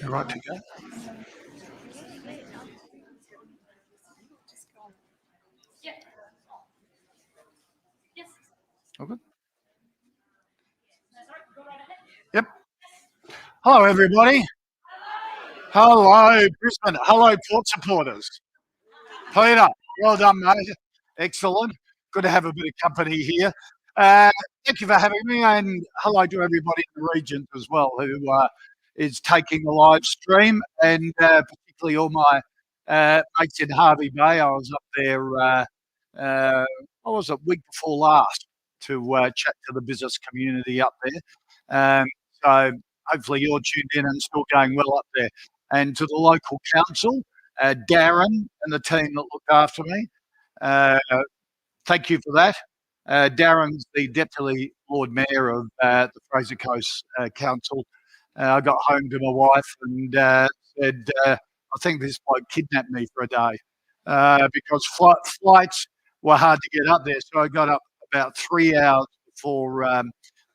You're right to go. All good. Yep. Hello, everybody. Hello, Brisbane. Hello, Port supporters. Peter, well done, mate. Excellent. Good to have a bit of company here. Uh, Thank you for having me, and hello to everybody in the region as well who is taking the live stream, and particularly all my mates in Harvey Bay. I was up there, what was it, week before last to chat to the business community up there. So hopefully you're tuned in and still going well up there. And to the local council, Darren and the team that looked after me. Uh, Thank you for that. Darren's the Deputy Lord Mayor of the Fraser Coast Council. I got home to my wife and said, I think this bloke kidnapped me for a day because flights were hard to get up there. So I got up about 3 hours before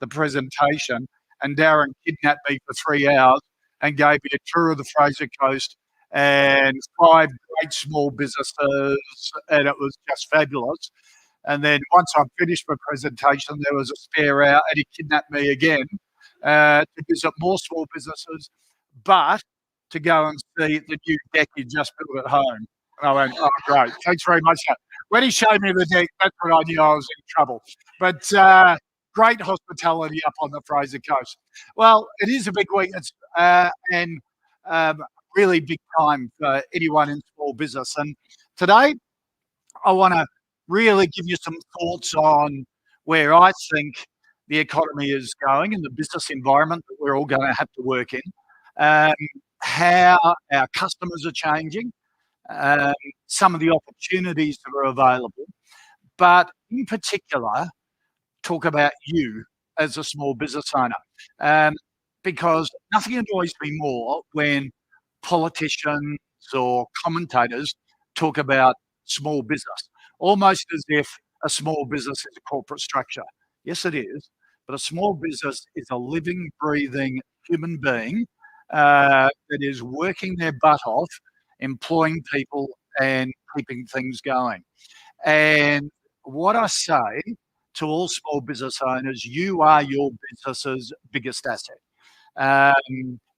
the presentation, and Darren kidnapped me for 3 hours and gave me a tour of the Fraser Coast and 5 great small businesses, and it was just fabulous. And then once I finished my presentation, there was a spare hour, and he kidnapped me again to visit more small businesses, but to go and see the new deck he just built at home. And I went, oh, great, thanks very much. When he showed me the deck, that's when I knew I was in trouble. But great hospitality up on the Fraser Coast. Well, it is a big week, and really big time for anyone in small business. And today, I want to really give you some thoughts on where I think the economy is going and the business environment that we're all going to have to work in, how our customers are changing, some of the opportunities that are available, but in particular, talk about you as a small business owner, because nothing annoys me more when politicians or commentators talk about small business, almost as if a small business is a corporate structure. Yes, it is, but a small business is a living, breathing human being that is working their butt off, employing people and keeping things going. And what I say to all small business owners, you are your business's biggest asset.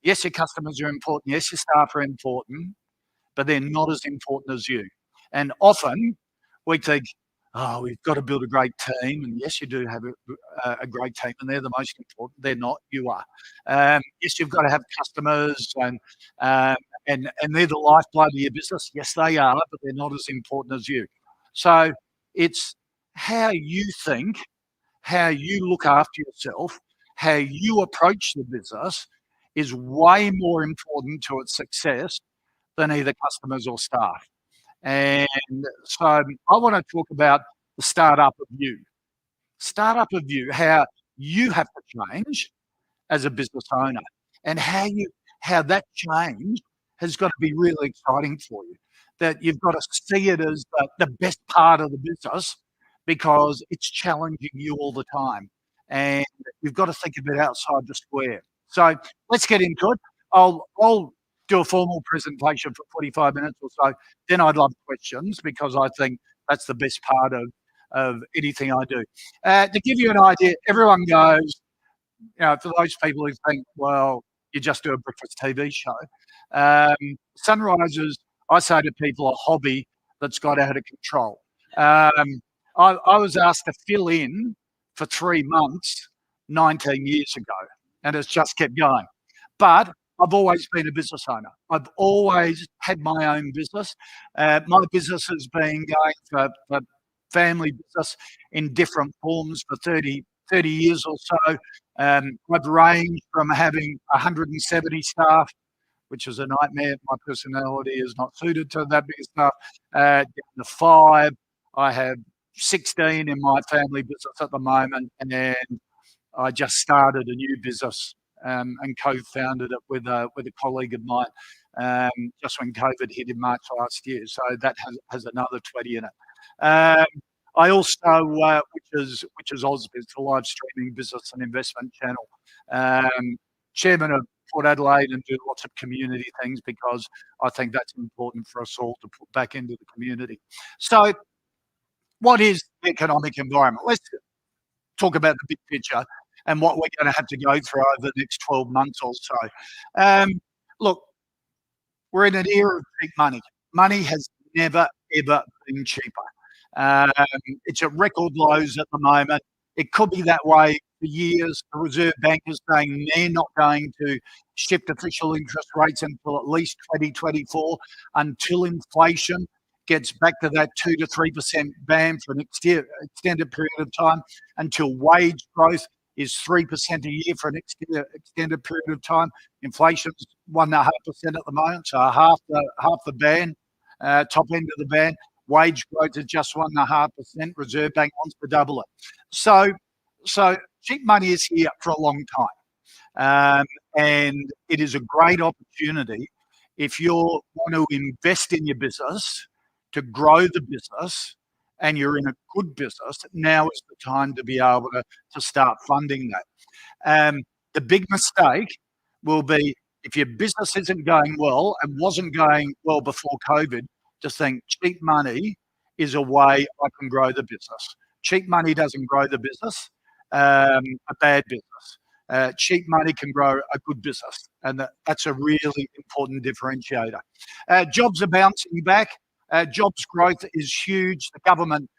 Yes, your customers are important. Yes, your staff are important, but they're not as important as you. And often we think, oh, we've got to build a great team. And yes, you do have a great team, and they're the most important. They're not. You are. Yes, you've got to have customers, and they're the lifeblood of your business. Yes, they are, but they're not as important as you. So it's how you think, how you look after yourself, how you approach the business is way more important to its success than either customers or staff. And so I want to talk about the startup of you. Startup of you, how you have to change as a business owner, and how that change has got to be really exciting for you. That you've got to see it as the best part of the business because it's challenging you all the time. And you've got to think a bit outside the square. So let's get into it. I'll do a formal presentation for 45 minutes or so. Then I'd love questions because I think that's the best part of anything I do. To give you an idea, everyone goes, for those people who think, well, you just do a breakfast TV show. Sunrises, I say to people, a hobby that's got out of control. I was asked to fill in for 3 months 19 years ago, and it's just kept going. But I've always been a business owner. I've always had my own business. My business has been going for family business in different forms for 30 years or so. I've ranged from having 170 staff, which is a nightmare. My personality is not suited to that big staff, down to 5. I have 16 in my family business at the moment, and I just started a new business and co-founded it with a colleague of mine just when COVID hit in March last year. So that has another 20 in it. I also, which is Ausbiz, the live streaming business and investment channel, chairman of Port Adelaide, and do lots of community things because I think that's important for us all to put back into the community. So, what is the economic environment? Let's talk about the big picture and what we're going to have to go through over the next 12 months or so. Look, we're in an era of cheap money. Money has never, ever been cheaper. It's at record lows at the moment. It could be that way for years. The Reserve Bank is saying they're not going to shift official interest rates until at least 2024, until inflation gets back to that 2 to 3% band for an extended period of time, until wage growth is 3% a year for an extended period of time. Inflation's 1.5% at the moment, so half the band, top end of the band. Wage growth is just 1.5%. Reserve Bank wants to double it. So cheap money is here for a long time, and it is a great opportunity if you want to invest in your business, to grow the business, and you're in a good business. Now is the time to be able to start funding that. The big mistake will be if your business isn't going well and wasn't going well before COVID, to think cheap money is a way I can grow the business. Cheap money doesn't grow the business, a bad business. Cheap money can grow a good business, and that's a really important differentiator. Jobs are bouncing back. Jobs growth is huge. The government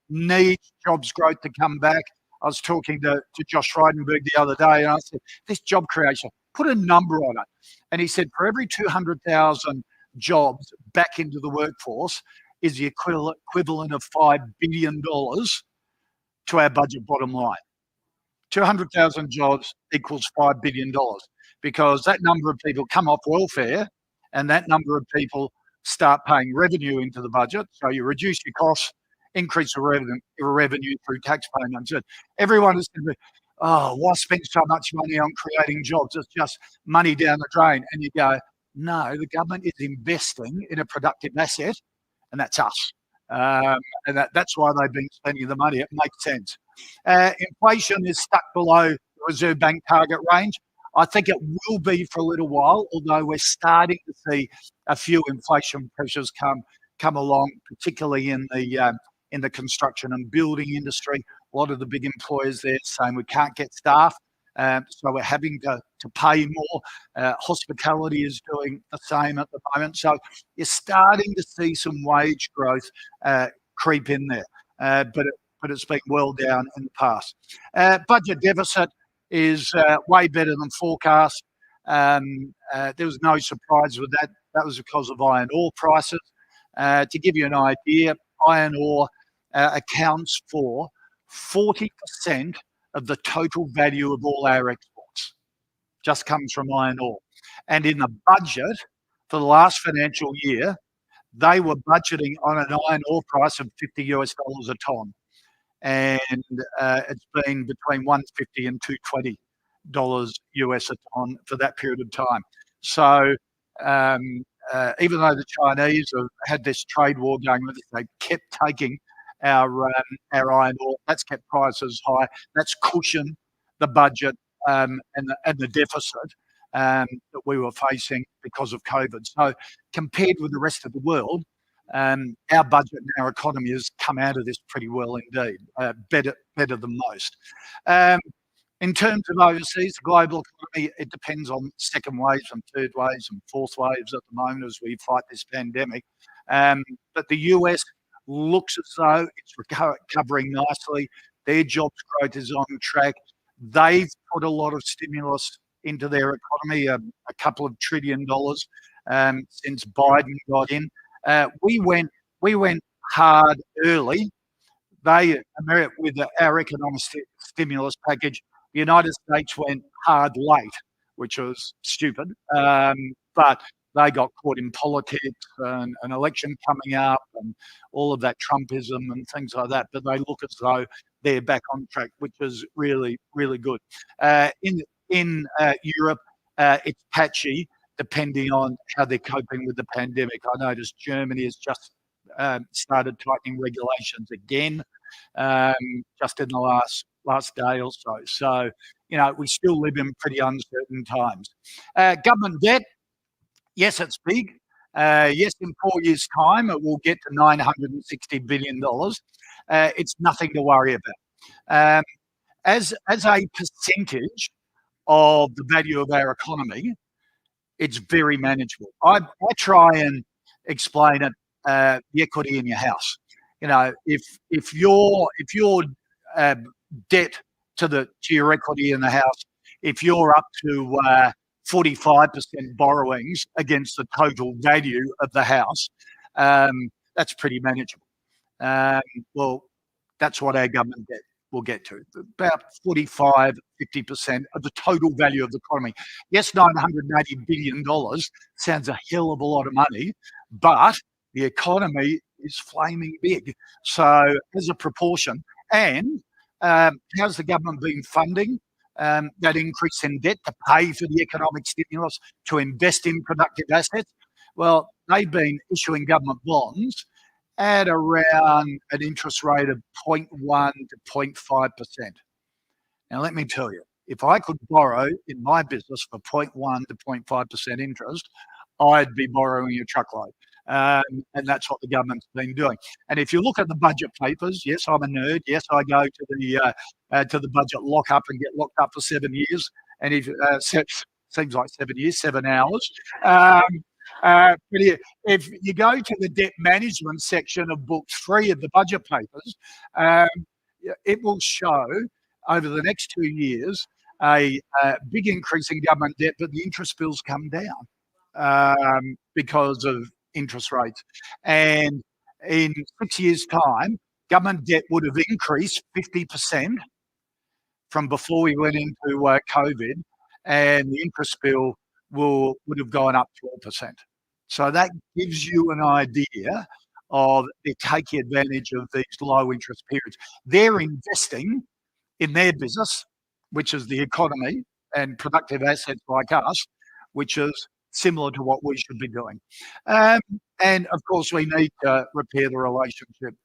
needs jobs growth to come back. I was talking to Josh Frydenberg the other day, and I said, this job creation, put a number on it. And he said, for every 200,000 jobs back into the workforce is the equivalent of $5 billion to our budget bottom line. 200,000 jobs equals $5 billion, because that number of people come off welfare and that number of people start paying revenue into the budget. So you reduce your costs, increase the revenue through tax payments. And everyone is going to be, oh, why spend so much money on creating jobs? It's just money down the drain. And you go, no, the government is investing in a productive asset, and that's us. And that's why they've been spending the money. It makes sense. Inflation is stuck below the Reserve Bank target range. I think it will be for a little while, although we're starting to see a few inflation pressures come along, particularly in the construction and building industry. A lot of the big employers there saying we can't get staff, so we're having to pay more. Hospitality is doing the same at the moment. So you're starting to see some wage growth creep in there, but it's been well down in the past. Budget deficit is way better than forecast. There was no surprise with that. That was because of iron ore prices. To give you an idea, iron ore accounts for 40% of the total value of all our exports. Just comes from iron ore. And in the budget for the last financial year, they were budgeting on an iron ore price of $50 a ton. And it's been between $150 and $220 US a ton for that period of time. So even though the Chinese have had this trade war going with us, they kept taking our iron ore. That's kept prices high. That's cushioned the budget and the deficit that we were facing because of COVID. So compared with the rest of the world, our budget and our economy has come out of this pretty well indeed, better than most. In terms of overseas, the global economy, it depends on second waves and third waves and fourth waves at the moment as we fight this pandemic. But the US looks as though it's recovering nicely. Their jobs growth is on track. They've put a lot of stimulus into their economy, a couple of $1 trillion since Biden got in. We went hard early. With our economic stimulus package, the United States went hard late, which was stupid. But they got caught in politics and an election coming up and all of that Trumpism and things like that. But they look as though they're back on track, which is really, really good. In Europe, it's patchy depending on how they're coping with the pandemic. I noticed Germany has just started tightening regulations again just in the last day or so. So, we still live in pretty uncertain times. Government debt, yes, it's big. Yes, in 4 years' time, it will get to $960 billion. It's nothing to worry about. As a percentage of the value of our economy, it's very manageable. I try and explain it, the equity in your house. If your debt to your equity in the house, if you're up to 45% borrowings against the total value of the house, that's pretty manageable. Well, that's what our government debt will get to, about 45, 50% of the total value of the economy. Yes, $980 billion sounds a hell of a lot of money, but the economy is flaming big. So as a proportion, and how's the government been funding that increase in debt to pay for the economic stimulus, to invest in productive assets? Well, they've been issuing government bonds at around an interest rate of 0.1 to 0.5%. Now, let me tell you, if I could borrow in my business for 0.1 to 0.5% interest, I'd be borrowing a truckload. And that's what the government's been doing. And if you look at the budget papers, yes, I'm a nerd. Yes, I go to the budget lockup and get locked up for 7 years. And if seems like 7 years, 7 hours. But if you go to the debt management section of book 3 of the budget papers, it will show over the next 2 years a big increase in government debt, but the interest bills come down because of interest rates. And in 6 years' time, government debt would have increased 50% from before we went into COVID, and the interest bill would have gone up 12%. So that gives you an idea of they're taking advantage of these low interest periods. They're investing in their business, which is the economy, and productive assets like us, which is similar to what we should be doing. And of course, we need to repair the relationship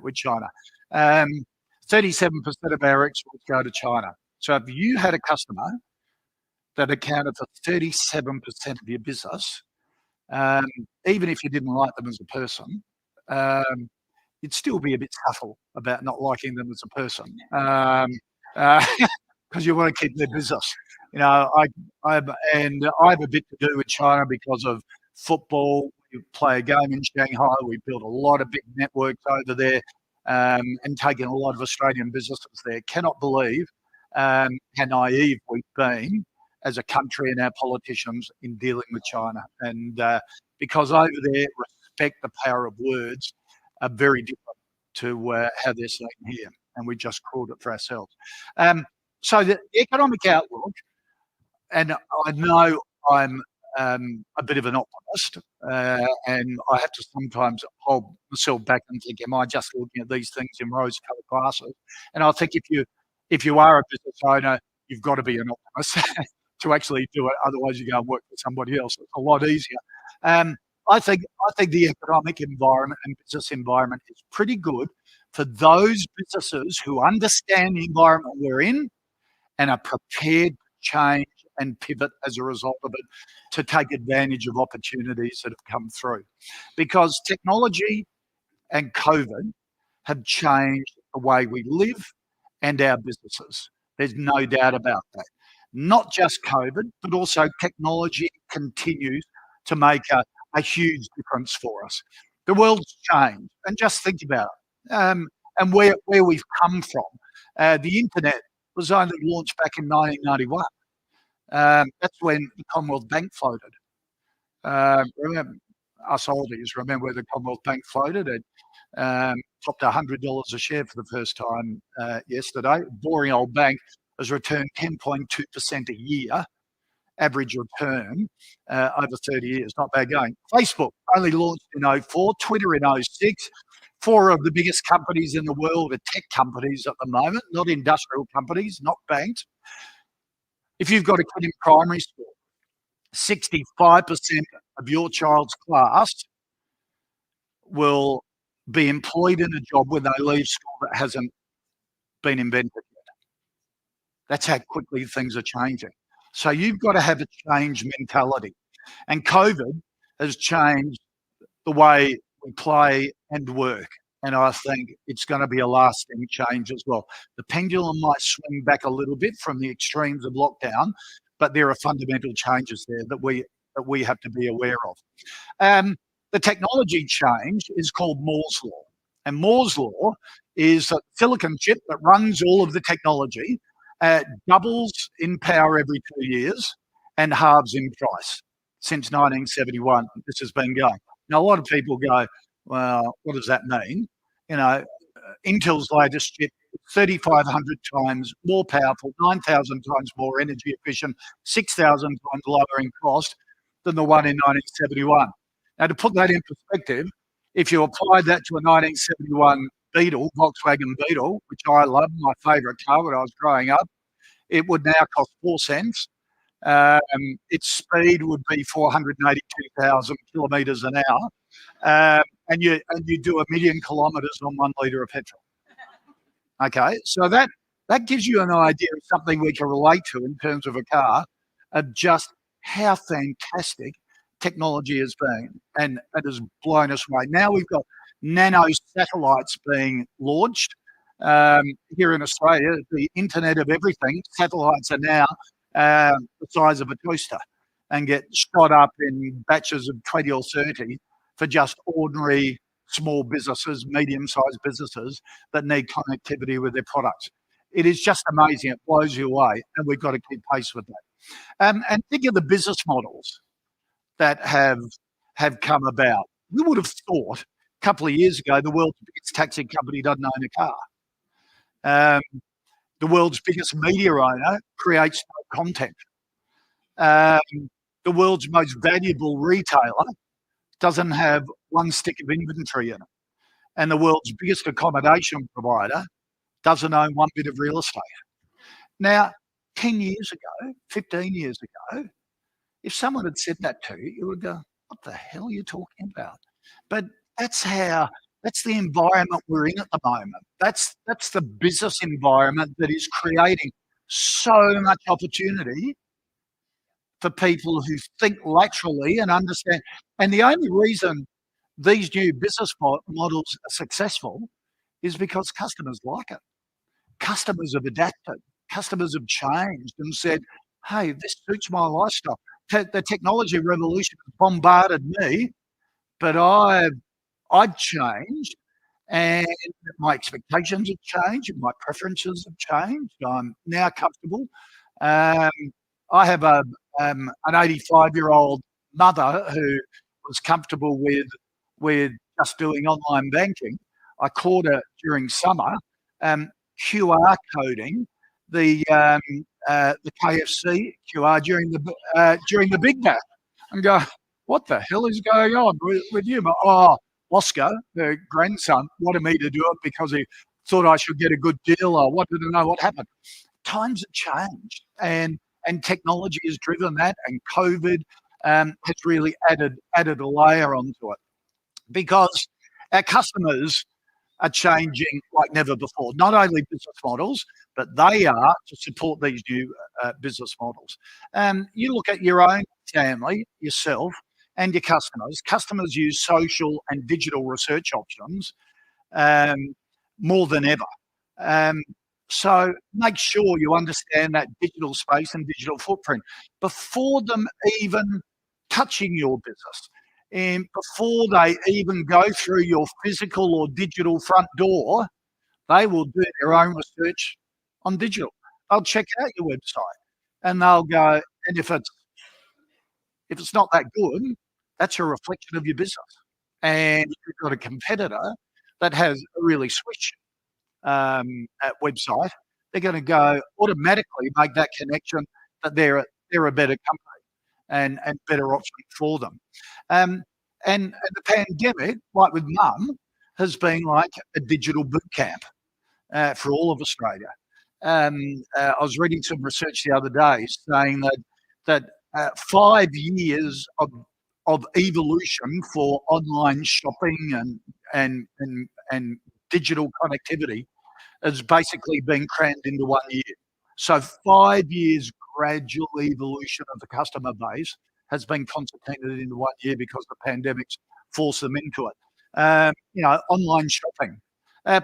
with China. 37% of our exports go to China. So if you had a customer that accounted for 37% of your business, even if you didn't like them as a person, you'd still be a bit subtle about not liking them as a person, because you want to keep their business. I have a bit to do with China because of football. We play a game in Shanghai. We built a lot of big networks over there, and taken a lot of Australian businesses there. Cannot believe how naive we've been as a country and our politicians in dealing with China. And because over there, respect the power of words are very different to how they're seen here. And we just crawled it for ourselves. So the economic outlook, and I know I'm a bit of an optimist, and I have to sometimes hold myself back and think, am I just looking at these things in rose-coloured glasses? And I think if you are a business owner, you've got to be an optimist to actually do it. Otherwise, you go and work for somebody else. It's a lot easier. I think the economic environment and business environment is pretty good for those businesses who understand the environment we're in and are prepared to change and pivot as a result of it to take advantage of opportunities that have come through. Because technology and COVID have changed the way we live and our businesses. There's no doubt about that. Not just COVID, but also technology continues to make a huge difference for us. The world's changed, and just think about it, and where we've come from. The internet was only launched back in 1991. That's when the Commonwealth Bank floated. Remember, us oldies remember where the Commonwealth Bank floated and topped $100 a share for the first time yesterday. Boring old bank has returned 10.2% a year, average return over 30 years. Not bad going. Facebook only launched in 2004, Twitter in 2006. 4 of the biggest companies in the world are tech companies at the moment, not industrial companies, not banks. If you've got a kid in primary school, 65% of your child's class will be employed in a job when they leave school that hasn't been invented yet. That's how quickly things are changing. So you've got to have a change mentality. And COVID has changed the way we play and work. And I think it's going to be a lasting change as well. The pendulum might swing back a little bit from the extremes of lockdown, but there are fundamental changes there that we have to be aware of. The technology change is called Moore's Law. And Moore's Law is a silicon chip that runs all of the technology, doubles in power every 2 years and halves in price. Since 1971, this has been going. Now, a lot of people go, well, what does that mean? Intel's latest chip, 3,500 times more powerful, 9,000 times more energy efficient, 6,000 times lower in cost than the one in 1971. Now, to put that in perspective, if you applied that to a 1971 Beetle, Volkswagen Beetle, which I loved, my favourite car when I was growing up, it would now cost 4 cents. Its speed would be 482,000 kilometres an hour, and you do 1 million kilometres on 1 litre of petrol. Okay, so that gives you an idea of something we can relate to in terms of a car, of just how fantastic technology has been, and it has blown us away. Now we've got nano satellites being launched here in Australia. The Internet of Everything satellites are now the size of a toaster and get shot up in batches of 20 or 30 for just ordinary small businesses, medium-sized businesses that need connectivity with their products. It is just amazing. It blows you away, and we've got to keep pace with that. And think of the business models that have come about. We would have thought a couple of years ago the world's biggest taxi company doesn't own a car. The world's biggest media owner creates no content. The world's most valuable retailer doesn't have one stick of inventory in it. And the world's biggest accommodation provider doesn't own one bit of real estate. Now, 10 years ago, 15 years ago, if someone had said that to you, you would go, what the hell are you talking about? But that's the environment we're in at the moment. That's the business environment that is creating so much opportunity for people who think laterally and understand. And the only reason these new business models are successful is because customers like it. Customers have adapted. Customers have changed and said, hey, this suits my lifestyle. The technology revolution has bombarded me, but I've changed, and my expectations have changed, and my preferences have changed. I'm now comfortable. I have an 85-year-old mother who was comfortable with just doing online banking. I caught her during summer QR coding the KFC QR during the Big Mac, and go, what the hell is going on with you? Oh, Oscar, the grandson, wanted me to do it because he thought I should get a good deal. I wanted to know what happened. Times have changed, and technology has driven that, and COVID has really added a layer onto it, because our customers are changing like never before. Not only business models, but they are to support these new business models. You look at your own family, yourself, and your customers. Customers use social and digital research options more than ever. So make sure you understand that digital space and digital footprint before them even touching your business, and before they even go through your physical or digital front door. They will do their own research on digital. They'll check out your website, and they'll go, and if it's not that good, that's a reflection of your business. And if you've got a competitor that has a really switch website, they're going to go automatically make that connection that they're a better company and better option for them. And the pandemic, like with Mum, has been like a digital boot camp for all of Australia. I was reading some research the other day saying that 5 years evolution for online shopping and digital connectivity has basically been crammed into 1 year. So 5 years gradual evolution of the customer base has been concentrated into 1 year because the pandemic's forced them into it. Online shopping.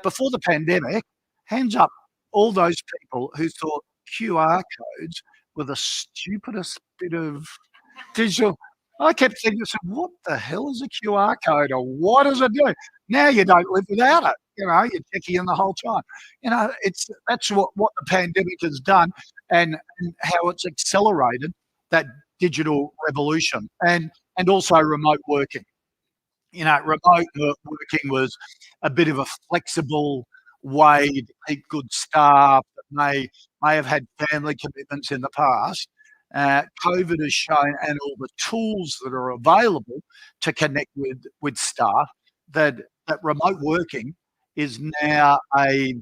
Before the pandemic, hands up, all those people who thought QR codes were the stupidest bit of digital. I kept thinking, what the hell is a QR code, or what does it do? Now you don't live without it. You're checking in the whole time. That's what the pandemic has done, and how it's accelerated that digital revolution, and also remote working. Remote working was a bit of a flexible way to keep good staff that may have had family commitments in the past. COVID has shown, and all the tools that are available to connect with staff, that remote working is now a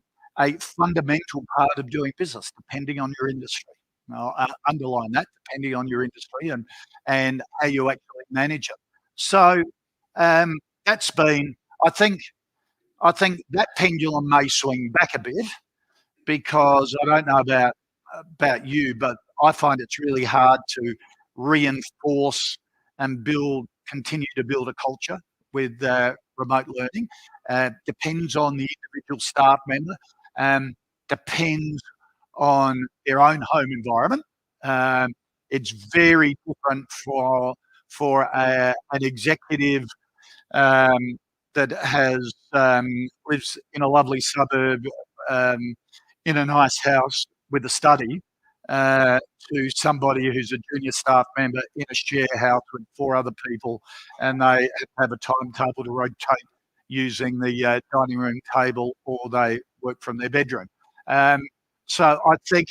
fundamental part of doing business, depending on your industry. I'll underline that, depending on your industry and how you actually manage it. So that's been, I think that pendulum may swing back a bit, because I don't know about you, but I find it's really hard to reinforce and continue to build a culture with remote learning. Depends on the individual staff member, depends on their own home environment. It's very different for an executive that has lives in a lovely suburb, in a nice house with a study, to somebody who's a junior staff member in a share house with 4 other people, and they have a timetable to rotate using the dining room table, or they work from their bedroom. So I think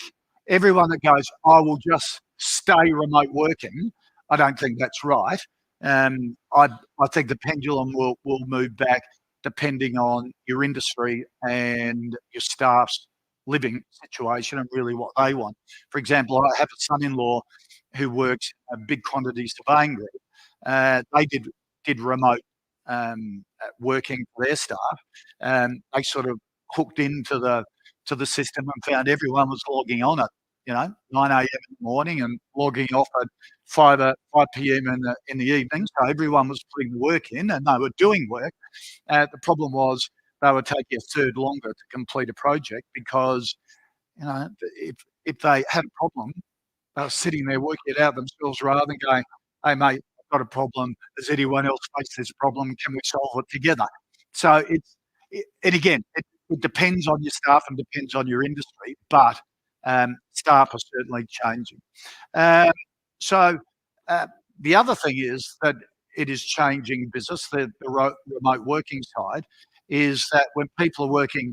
everyone that goes, I will just stay remote working, I don't think that's right. I think the pendulum will move back, depending on your industry and your staff's living situation and really what they want. For example, I have a son-in-law who works in a big quantity surveying group. They did remote working for their staff. They sort of hooked into the system and found everyone was logging on at 9 a.m. in the morning and logging off at 5 p.m. in the evening. So everyone was putting the work in and they were doing work. The problem was they were taking a third longer to complete a project, because if they had a problem, they were sitting there working it out themselves, rather than going, hey mate, I've got a problem. Does anyone else face this problem? Can we solve it together? So and again, it depends on your staff and depends on your industry, but staff are certainly changing. So the other thing is that it is changing business. The remote working side is that when people are working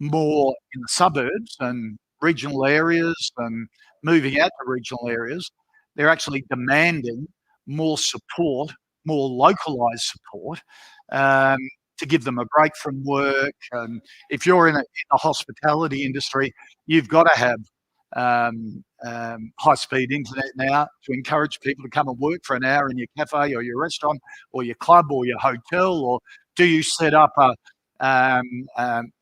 more in the suburbs and regional areas and moving out to regional areas, they're actually demanding more support, more localized support, to give them a break from work. And if you're in the hospitality industry, you've got to have high-speed internet now to encourage people to come and work for an hour in your cafe or your restaurant or your club or your hotel. Or do you set up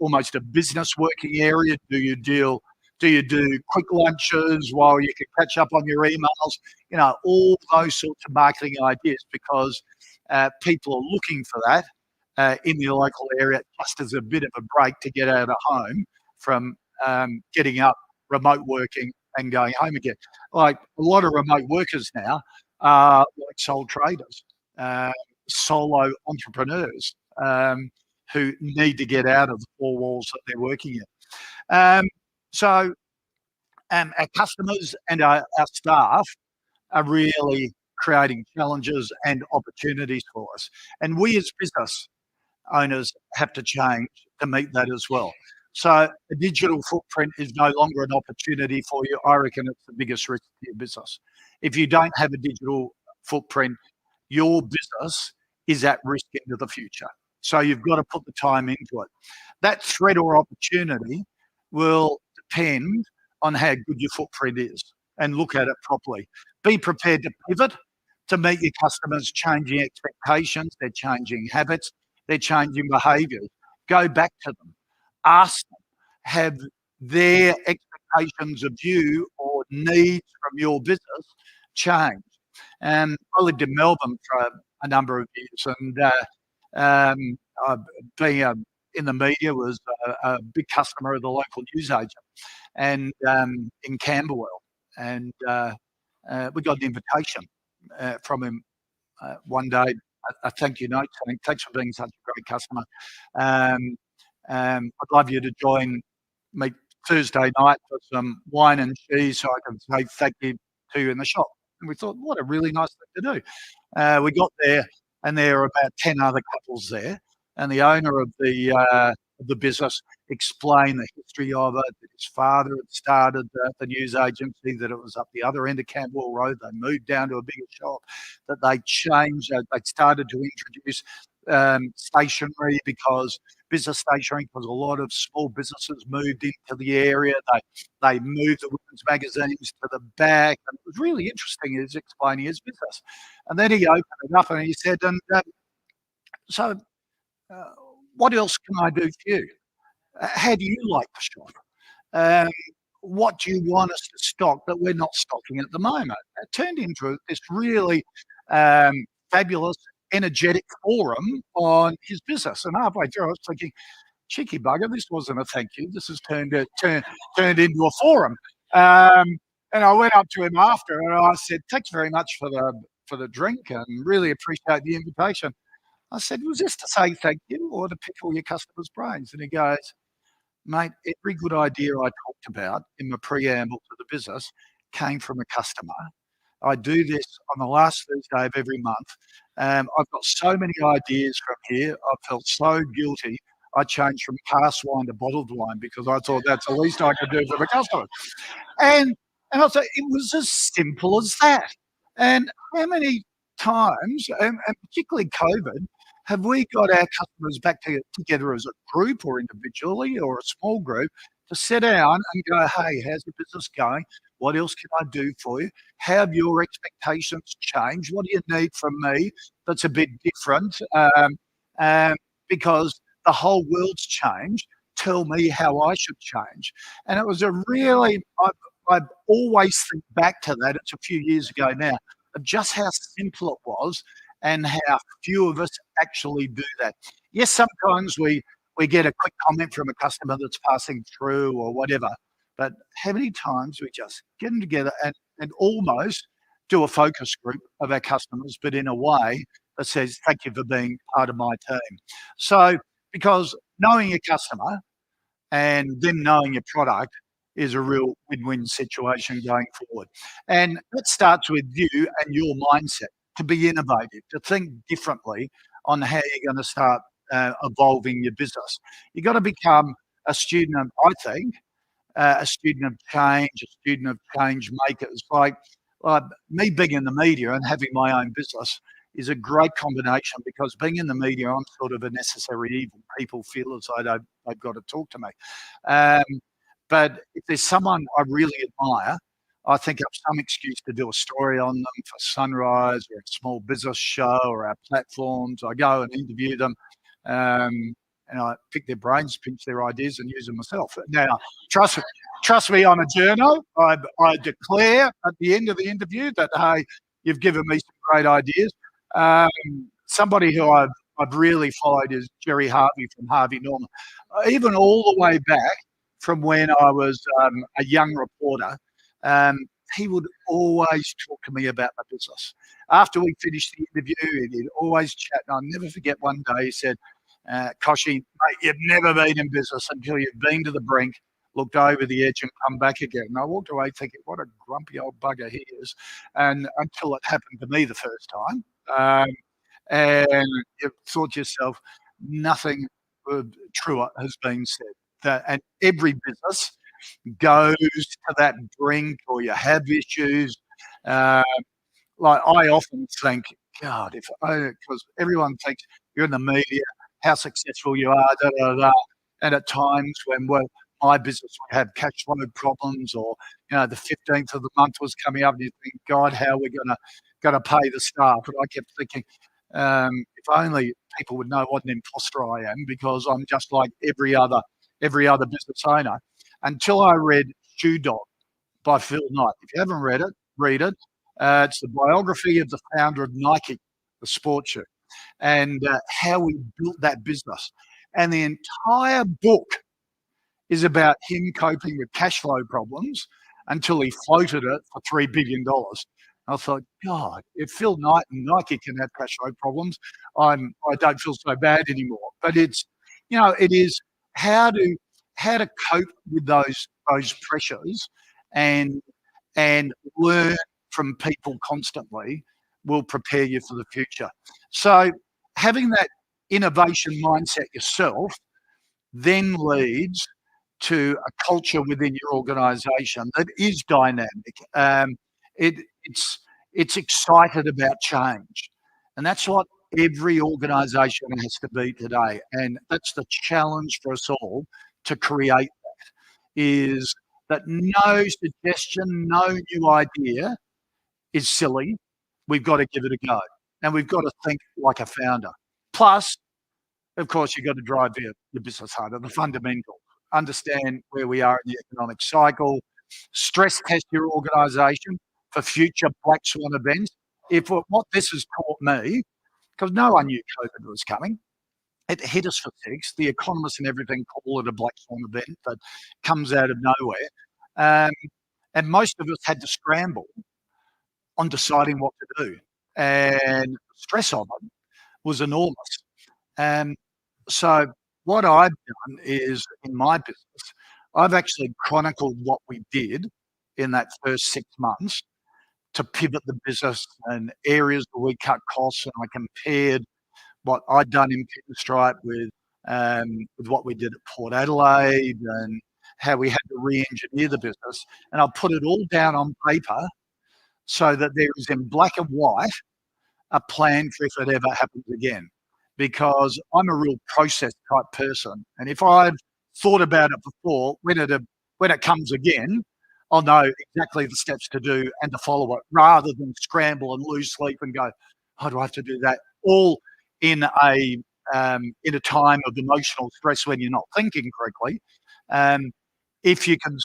almost a business working area? Do you do quick lunches while you can catch up on your emails? All those sorts of marketing ideas, because people are looking for that in the local area, just as a bit of a break to get out of home from getting up, remote working and going home again. Like a lot of remote workers now are like sole traders, solo entrepreneurs, who need to get out of the 4 walls that they're working in. So our customers and our staff are really creating challenges and opportunities for us. And we as business owners have to change to meet that as well. So a digital footprint is no longer an opportunity for you. I reckon it's the biggest risk to your business. If you don't have a digital footprint, your business is at risk into the future. So you've got to put the time into it. That threat or opportunity will depend on how good your footprint is, and look at it properly. Be prepared to pivot, to meet your customers' changing expectations, their changing habits, their changing behaviours. Go back to them. Ask them, have their expectations of you or needs from your business changed? And I lived in Melbourne for a number of years, and being in the media was a big customer of the local newsagent, and in Camberwell, and we got an invitation from him one day, a thank you note saying, "Thanks for being such a great customer. Um, I'd love you to join me Thursday night for some wine and cheese so I can say thank you to you in the shop." And we thought, what a really nice thing to do. We got there, and there were about 10 other couples there, and the owner of the business explained the history of it, that his father had started the news agency, that it was up the other end of Camberwell Road. They moved down to a bigger shop, that they changed, they started to introduce stationery, because business stationery, because a lot of small businesses moved into the area. They moved the women's magazines to the back, and it was really interesting. He was explaining his business, and then he opened it up and he said, "And so, what else can I do for you? How do you like the shop? Um, what do you want us to stock that we're not stocking at the moment?" It turned into this really fabulous, energetic forum on his business. And halfway through, I was thinking, cheeky bugger, this wasn't a thank you. This has turned into a forum. And I went up to him after, and I said, "Thanks very much for the drink, and really appreciate the invitation." I said, "Was this to say thank you or to pick all your customers' brains?" And he goes, "Mate, every good idea I talked about in the preamble to the business came from a customer. I do this on the last Thursday of every month. I've got so many ideas from here. I felt so guilty. I changed from cask wine to bottled wine because I thought that's the least I could do for the customer." And and I thought it was as simple as that. And how many times, and particularly COVID, have we got our customers back together as a group or individually or a small group to sit down and go, "Hey, how's your business going? What else can I do for you? How have your expectations changed? What do you need from me that's a bit different? Um, because the whole world's changed. Tell me how I should change." And it was a really, I always think back to that. It's a few years ago now, of just how simple it was and how few of us actually do that. Yes, sometimes we get a quick comment from a customer that's passing through or whatever, but how many times we just get them together and almost do a focus group of our customers, but in a way that says, "Thank you for being part of my team." So, because knowing your customer and them knowing your product is a real win-win situation going forward. And that starts with you and your mindset to be innovative, to think differently on how you're going to start evolving your business. You've got to become a student of, I think, a student of change, a student of change makers. Like me being in the media and having my own business is a great combination, because being in the media, I'm sort of a necessary evil. People feel as though they've got to talk to me. But if there's someone I really admire, I think I've some excuse to do a story on them for Sunrise or a small business show or our platforms. I go and interview them, and I pick their brains, pinch their ideas, and use them myself. Now, trust me on a journo. I declare at the end of the interview that, hey, you've given me some great ideas. Somebody who I've really followed is Jerry Harvey from Harvey Norman. Even all the way back from when I was a young reporter, he would always talk to me about my business. After we finished the interview, he'd always chat. And I'll never forget one day he said, "Kochie, mate, you've never been in business until you've been to the brink, looked over the edge and come back again." And I walked away thinking, what a grumpy old bugger he is. And until it happened to me the first time. And you thought to yourself, nothing truer has been said. And every business goes to that brink, or you have issues. Like I often think, God, because everyone thinks you're in the media, how successful you are, da, da, da. And at times when my business would have cash flow problems, or the 15th of the month was coming up, and you think, God, how are we gonna pay the staff? And I kept thinking, if only people would know what an imposter I am, because I'm just like every other business owner. Until I read Shoe Dog by Phil Knight. If you haven't read it, read it. It's the biography of the founder of Nike, the sports shoe, and how we built that business. And the entire book is about him coping with cash flow problems until he floated it for $3 billion. I thought, God, if Phil Knight and Nike can have cash flow problems, I don't feel so bad anymore. But it is how to cope with those pressures, and learn from people constantly will prepare you for the future. So having that innovation mindset yourself then leads to a culture within your organization that is dynamic. It's excited about change. And that's what every organization has to be today. And that's the challenge for us all to create that, is that no suggestion, no new idea is silly. We've got to give it a go. And we've got to think like a founder. Plus, of course, you've got to drive your business harder, the fundamentals. Understand where we are in the economic cycle, stress test your organisation for future black swan events. If what this has taught me, because no one knew COVID was coming, it hit us for six. The economists and everything call it a black swan event that comes out of nowhere. And most of us had to scramble on deciding what to do. And the stress of it was enormous. So what I've done is, in my business, I've actually chronicled what we did in that first 6 months to pivot the business and areas where we cut costs. And I compared what I'd done in Pinstripe with what we did at Port Adelaide, and how we had to re-engineer the business. And I'll put it all down on paper so that there is, in black and white, a plan for if it ever happens again. Because I'm a real process type person. And if I've thought about it before, when it comes again, I'll know exactly the steps to do and to follow it, rather than scramble and lose sleep and go, oh, do I have to do that? All in a time of emotional stress when you're not thinking correctly. If you can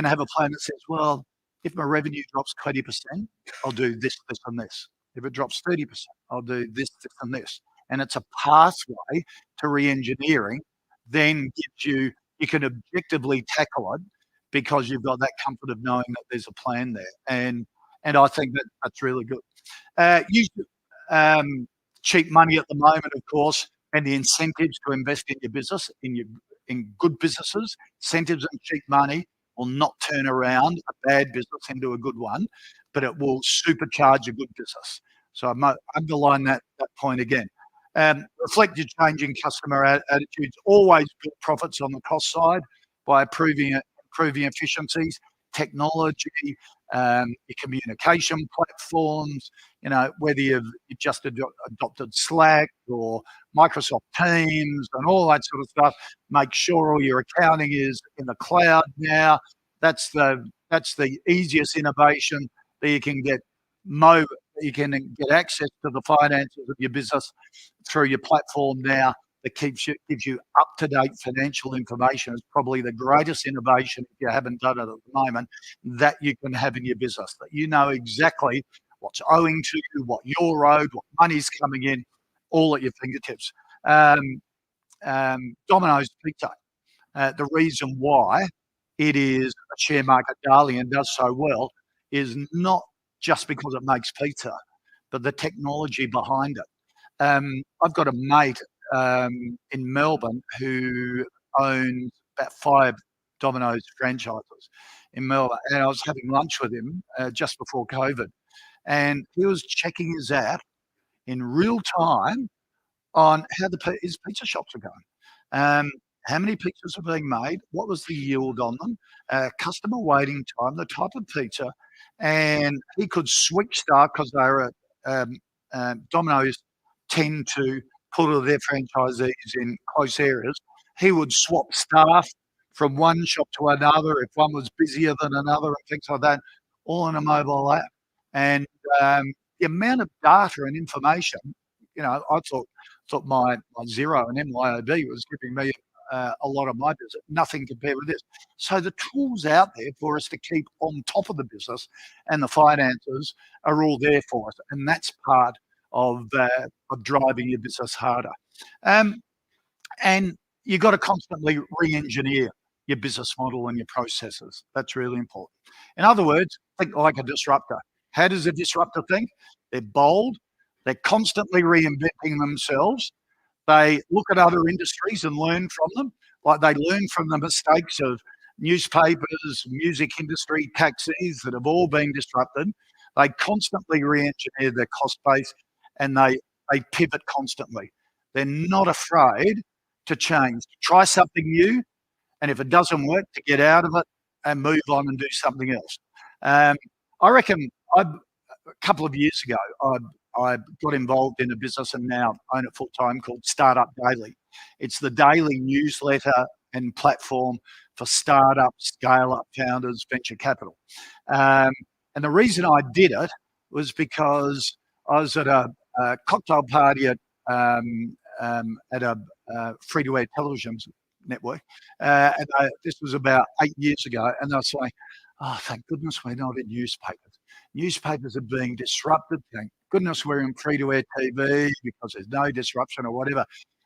have a plan that says, well, if my revenue drops 20%, I'll do this, this, and this. If it drops 30%, I'll do this, this, and this. And it's a pathway to re-engineering, then you can objectively tackle it, because you've got that comfort of knowing that there's a plan there. And I think that's really good. Use cheap money at the moment, of course, and the incentives to invest in your business, in good businesses. Incentives and cheap money will not turn around a bad business into a good one, but it will supercharge a good business. So I underline that point again. Reflect your changing customer attitudes. Always build profits on the cost side by improving efficiencies, technology, your communication platforms. Whether you've just adopted Slack or Microsoft Teams and all that sort of stuff. Make sure all your accounting is in the cloud now. That's the easiest innovation that you can get. You can get access to the finances of your business through your platform now, that gives you up-to-date financial information. Is probably the greatest innovation, if you haven't done it at the moment, that you can have in your business. That you know exactly what's owing to you, what you're owed, what money's coming in, all at your fingertips. Domino's Pizza. The reason why it is a share market darling and does so well is not just because it makes pizza, but the technology behind it. I've got a mate in Melbourne who owns about 5 Domino's franchises in Melbourne, and I was having lunch with him just before COVID, and he was checking his app in real time on how his pizza shops are going. How many pizzas are being made? What was the yield on them? Customer waiting time, the type of pizza, and he could switch staff, because they were Domino's tend to put all their franchisees in close areas. He would swap staff from one shop to another if one was busier than another and things like that, all in a mobile app. And the amount of data and information, I thought my Xero and MYOB was giving me a lot of my business. Nothing compared with this. So the tools out there for us to keep on top of the business and the finances are all there for us, and that's part of driving your business harder. And you've got to constantly re-engineer your business model and your processes. That's really important. In other words, think like a disruptor. How does a disruptor think? They're bold. They're constantly reinventing themselves. They look at other industries and learn from them. Like they learn from the mistakes of newspapers, music industry, taxis that have all been disrupted. They constantly re-engineer their cost base, and they pivot constantly. They're not afraid to change. Try something new, and if it doesn't work, to get out of it and move on and do something else. I reckon a couple of years ago, I got involved in a business and now own it full-time called Startup Daily. It's the daily newsletter and platform for startup, scale-up founders, venture capital. And the reason I did it was because I was at a cocktail party at a free-to-air television network. And this was about 8 years ago. And I was like, oh, thank goodness we're not in newspapers. Newspapers are being disrupted. Thank goodness we're in free-to-air TV because there's no disruption or whatever.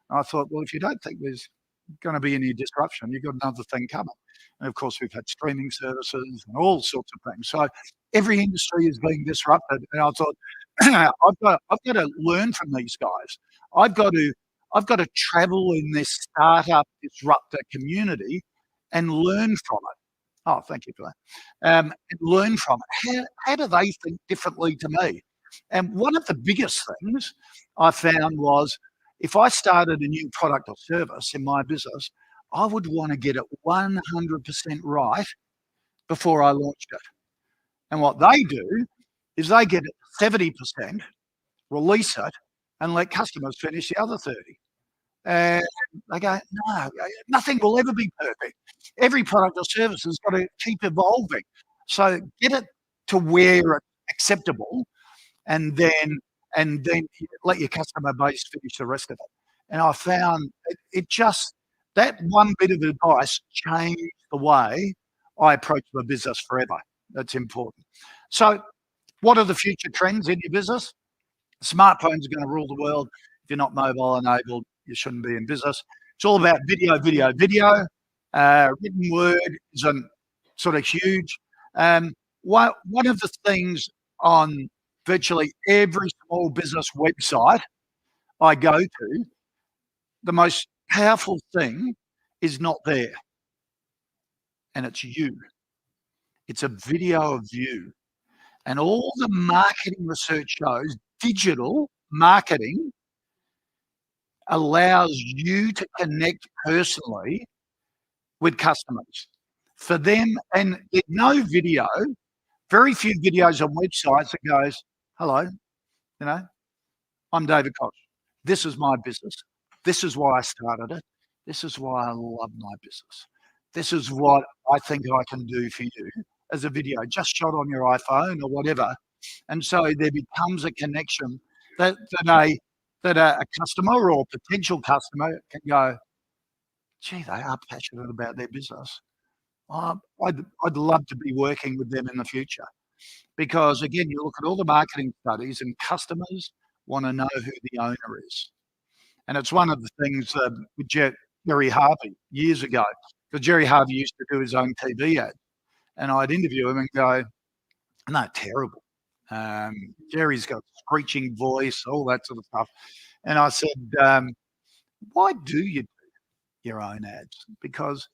And I thought, well, if you don't think there's going to be any disruption, you've got another thing coming. And of course, we've had streaming services and all sorts of things. So every industry is being disrupted. And I thought, I've got to learn from these guys. I've got to travel in this startup disruptor community and learn from it. Oh, thank you for that. And learn from it. How do they think differently to me? And one of the biggest things I found was if I started a new product or service in my business, I would want to get it 100% right before I launched it. And what they do is they get it 70%, release it, and let customers finish the other 30. And they go, no, nothing will ever be perfect. Every product or service has got to keep evolving. So get it to where it's acceptable, and then let your customer base finish the rest of it. And I found it just, that one bit of advice changed the way I approach my business forever. That's important. So what are the future trends in your business? Smartphones are going to rule the world. If you're not mobile enabled, you shouldn't be in business. It's all about video. Written word isn't sort of huge. One of the things on virtually every small business website I go to, the most powerful thing is not there. And it's you. It's a video of you. And all the marketing research shows digital marketing allows you to connect personally with customers. For them, and there's no video, very few videos on websites that goes, hello, I'm David Koch. This is my business. This is why I started it. This is why I love my business. This is what I think I can do for you as a video, just shot on your iPhone or whatever. And so there becomes a connection that a customer or potential customer can go, gee, they are passionate about their business. I'd love to be working with them in the future. Because again, you look at all the marketing studies and customers want to know who the owner is. And it's one of the things with Jerry Harvey years ago, because Jerry Harvey used to do his own TV ad. And I'd interview him and go, no, terrible. Jerry's got a screeching voice, all that sort of stuff. And I said, why do you do your own ads? Because,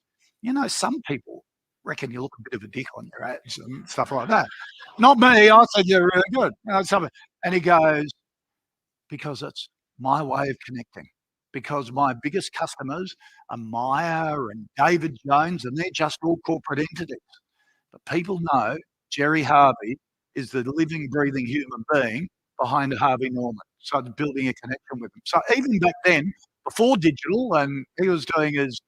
some people reckon you look a bit of a dick on your ads and stuff like that. Not me. I said, you're really good. And he goes, because it's my way of connecting. Because my biggest customers are Maya and David Jones, and they're just all corporate entities. But people know Jerry Harvey is the living, breathing human being behind Harvey Norman. So it's building a connection with him. So even back then, before digital, and he was doing his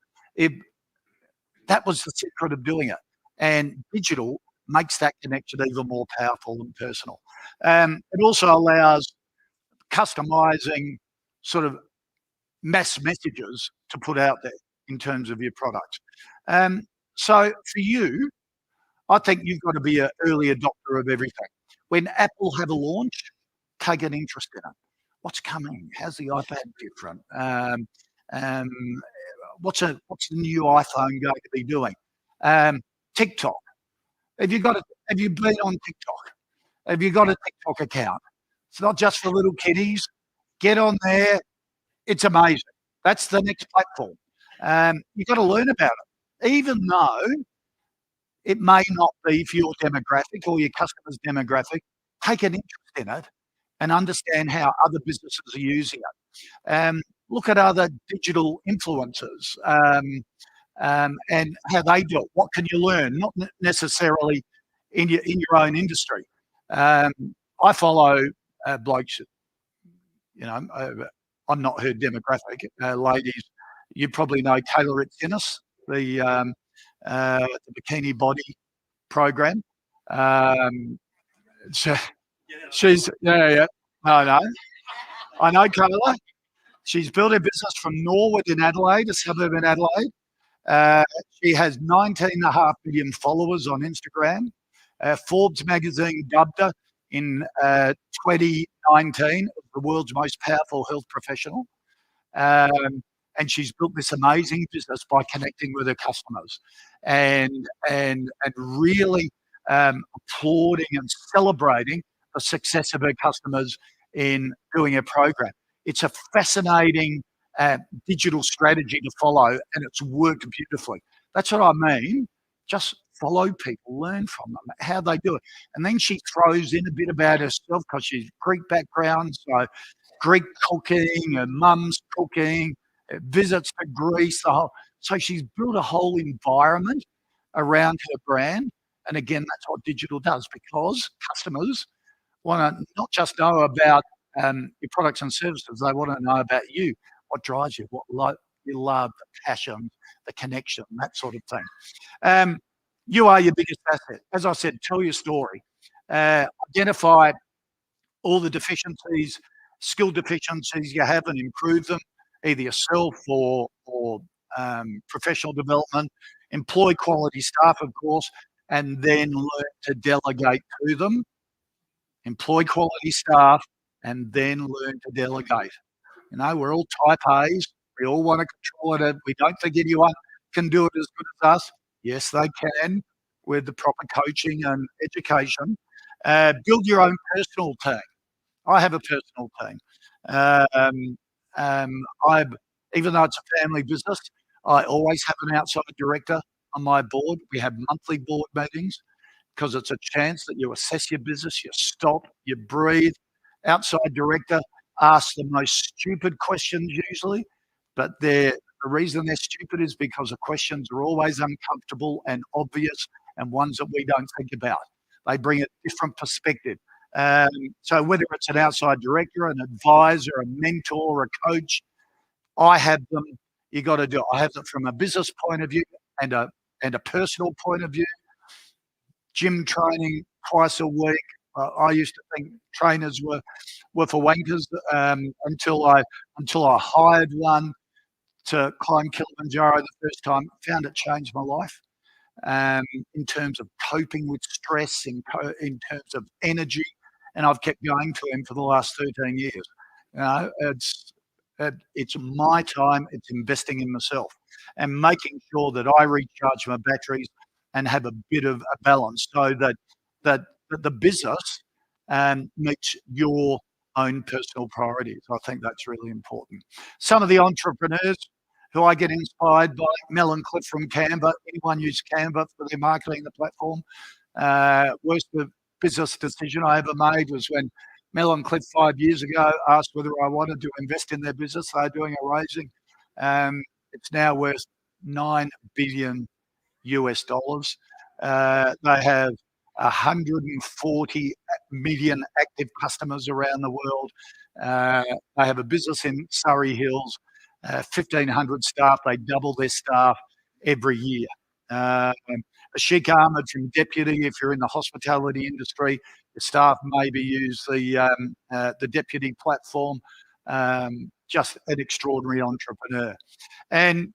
That was the secret of doing it. And digital makes that connection even more powerful and personal. It also allows customizing sort of mass messages to put out there in terms of your product. So for you, I think you've got to be an early adopter of everything. When Apple have a launch, take an interest in it. What's coming? How's the iPad different? Um, what's the new iPhone going to be doing? TikTok. Have you been on TikTok? Have you got a TikTok account? It's not just for little kiddies. Get on there. It's amazing. That's the next platform. You've got to learn about it, even though it may not be for your demographic or your customers' demographic. Take an interest in it and understand how other businesses are using it. Look at other digital influencers and how they do it. What can you learn? Not necessarily in your own industry. I follow blokes. I'm not her demographic. Ladies, you probably know Taylor Innes, the bikini body program. She's yeah. No. I know Taylor. She's built a business from Norwood in Adelaide, a suburb in Adelaide. She has 19.5 million followers on Instagram. Forbes magazine dubbed her in 2019 the world's most powerful health professional. And she's built this amazing business by connecting with her customers and really applauding and celebrating the success of her customers in doing a program. It's a fascinating digital strategy to follow, and it's worked beautifully. That's what I mean. Just follow people, learn from them, how they do it. And then she throws in a bit about herself because she's Greek background, so Greek cooking, her mum's cooking, visits to Greece. So she's built a whole environment around her brand. And again, that's what digital does, because customers want to not just know about your products and services, they want to know about you, what drives you, what you love, the passion, the connection, that sort of thing. You are your biggest asset. As I said, tell your story. Identify all the deficiencies, skill deficiencies you have, and improve them, either yourself or professional development. Employ quality staff, of course, and then learn to delegate to them. Employ quality staff and then learn to delegate. We're all type A's. We all want to control it. We don't think anyone can do it as good as us. Yes, they can, with the proper coaching and education. Build your own personal team. I have a personal team. Even though it's a family business, I always have an outside director on my board. We have monthly board meetings because it's a chance that you assess your business, you stop, you breathe. Outside director asks the most stupid questions usually, but the reason they're stupid is because the questions are always uncomfortable and obvious and ones that we don't think about. They bring a different perspective. So whether it's an outside director, an advisor, a mentor, a coach, I have them. You got to do it. I have them from a business point of view and a personal point of view. Gym training twice a week. I used to think trainers were for wankers until I hired one to climb Kilimanjaro the first time. Found it changed my life in terms of coping with stress, in terms of energy, and I've kept going to him for the last 13 years. It's my time. It's investing in myself and making sure that I recharge my batteries and have a bit of a balance so that the business meets your own personal priorities. I think that's really important. Some of the entrepreneurs who I get inspired by, Mel and Cliff from Canva. Anyone use Canva for their marketing, the platform? Worst business decision I ever made was when Mel and Cliff 5 years ago asked whether I wanted to invest in their business. They're doing a raising. It's now worth $9 billion US. They have 140 million active customers around the world. They have a business in Surrey Hills, 1,500 staff. They double their staff every year. A chic armoured from deputy. If you're in the hospitality industry, your staff maybe use the deputy platform. Just an extraordinary entrepreneur. And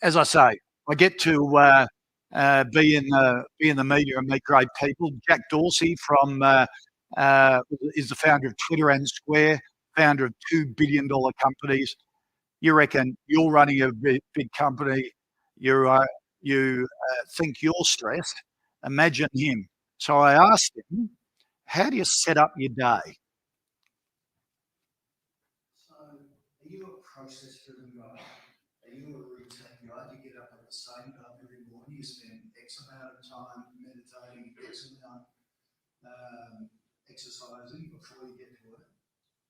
as I say, I get to be in the media and meet great people. Jack Dorsey is the founder of Twitter and Square, founder of $2 billion companies. You reckon you're running a big company, you think you're stressed. Imagine him. So I asked him, how do you set up your day? So are you a process-driven guy? Are you a routine guy? Do you get up at the same time every morning? You spend X amount of time meditating, X amount exercising before you get to work?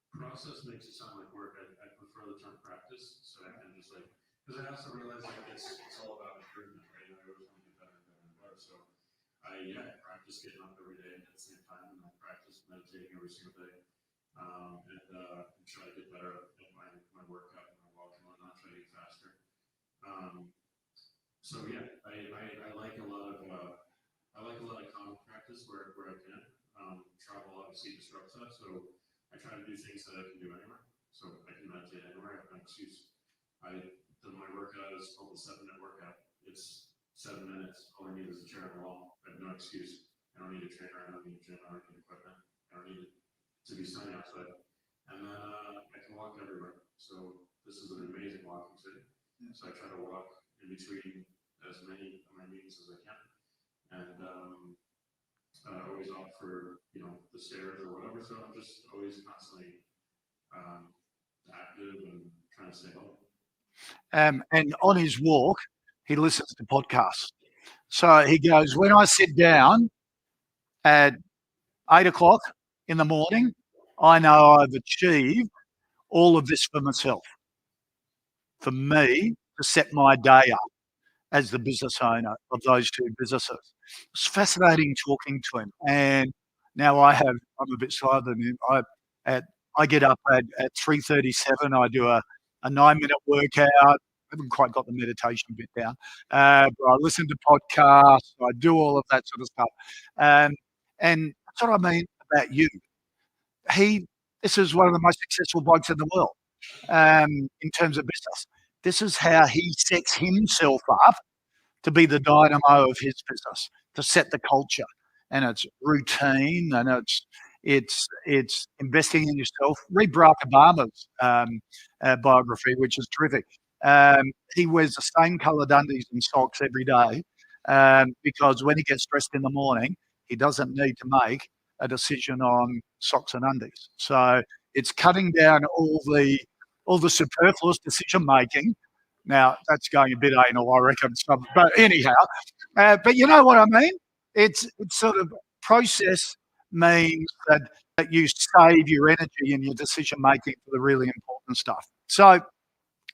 Process makes it sound like work. I prefer the term practice, so I can just because I also realize it's all about improvement, right? I always want to get better and better and better. So I practice getting up every day at the same time, and I practice meditating every single day, and try to get better at my workout and my walk and whatnot, try to get faster. So yeah, I like a lot of common practice where I can. Travel obviously disrupts that, so I try to do things that I can do anywhere. So I can meditate anywhere. I have no excuse. My workout is called the 7-minute workout. It's 7 minutes. All I need is a chair and a wall. I have no excuse. I don't need a trainer. I don't need a gym. I don't need equipment. I don't need to be sunny outside. And then I can walk everywhere. So this is an amazing walking city. So I try to walk in between as many of my meetings as I can. And always opt for the stairs or whatever. So I'm just always constantly active and trying to stay home. And on his walk, he listens to podcasts. So he goes, when I sit down at 8 o'clock in the morning, I know I've achieved all of this for myself, for me to set my day up as the business owner of those two businesses. It's fascinating talking to him. And now I'm a bit slower than him. I get up at 3:37. I do a 9-minute workout. I haven't quite got the meditation bit down. But I listen to podcasts. I do all of that sort of stuff. And that's what I mean about you. This is one of the most successful blokes in the world in terms of business. This is how he sets himself up to be the dynamo of his business, to set the culture. And it's routine, and it's investing in yourself. Read Barack Obama's biography, which is terrific. He wears the same coloured undies and socks every day because when he gets dressed in the morning, he doesn't need to make a decision on socks and undies. So it's cutting down all the superfluous decision making. Now that's going a bit anal, I reckon. But anyhow, but you know what I mean? It's sort of process means that you save your energy and your decision making for the really important stuff. So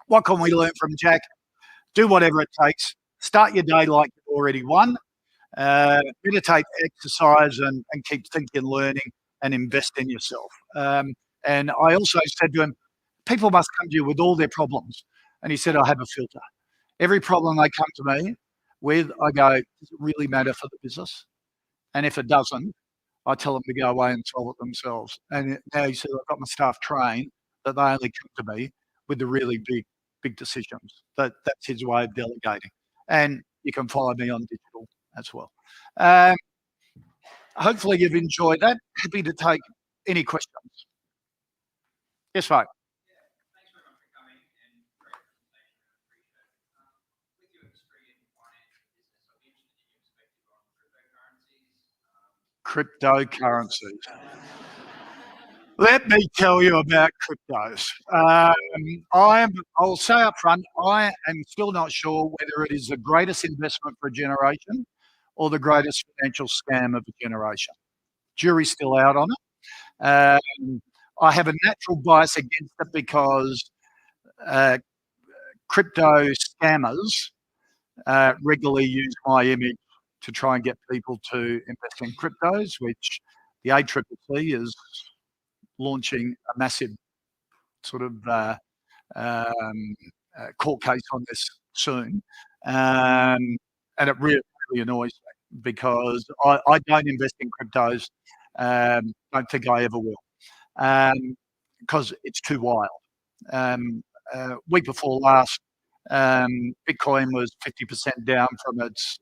what can we learn from Jack? Do whatever it takes. Start your day like you've already won. Meditate, exercise, and keep thinking, learning, and invest in yourself. And I also said to him, people must come to you with all their problems. And he said, I have a filter. Every problem they come to me with, I go, does it really matter for the business? And if it doesn't, I tell them to go away and solve it themselves. And now he said, I've got my staff trained that they only come to me with the really big decisions. That's his way of delegating. And you can follow me on digital as well. Hopefully you've enjoyed that. Happy to take any questions. Yes, mate. Cryptocurrencies. Let me tell you about cryptos. I'll say up front, I am still not sure whether it is the greatest investment for a generation or the greatest financial scam of a generation. Jury's still out on it. I have a natural bias against it because crypto scammers regularly use my image to try and get people to invest in cryptos, which the ACCC is launching a massive sort of court case on this soon. and it really, really annoys me because I don't invest in cryptos. Don't think I ever will, because it's too wild. Um, Week before last, Bitcoin was 50% down from its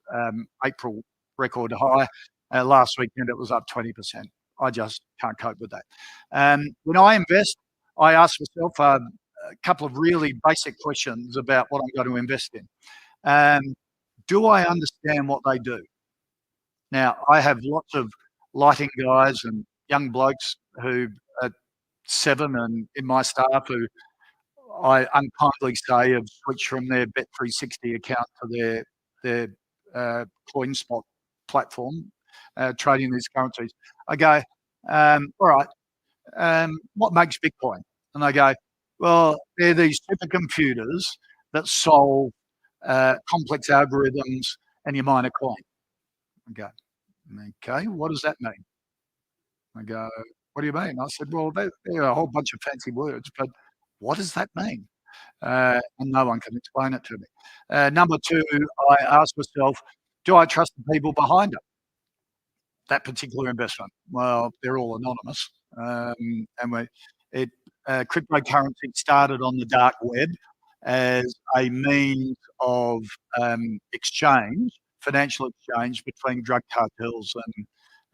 April record high. Last weekend, it was up 20%. I just can't cope with that. When I invest, I ask myself a couple of really basic questions about what I'm going to invest in. Do I understand what they do? Now, I have lots of lighting guys and young blokes who are 7 and in my staff who I unkindly say have switched from their Bet360 account to their CoinSpot platform, trading these currencies. I go, all right, what makes Bitcoin? And they go, well, they're these supercomputers that solve complex algorithms and you mine a coin. I go, okay, what does that mean? I go, what do you mean? I said, well, there are a whole bunch of fancy words, but what does that mean? And no one can explain it to me. Number two, I ask myself, do I trust the people behind it? That particular investment? Well, they're all anonymous. Cryptocurrency started on the dark web as a means of exchange, financial exchange between drug cartels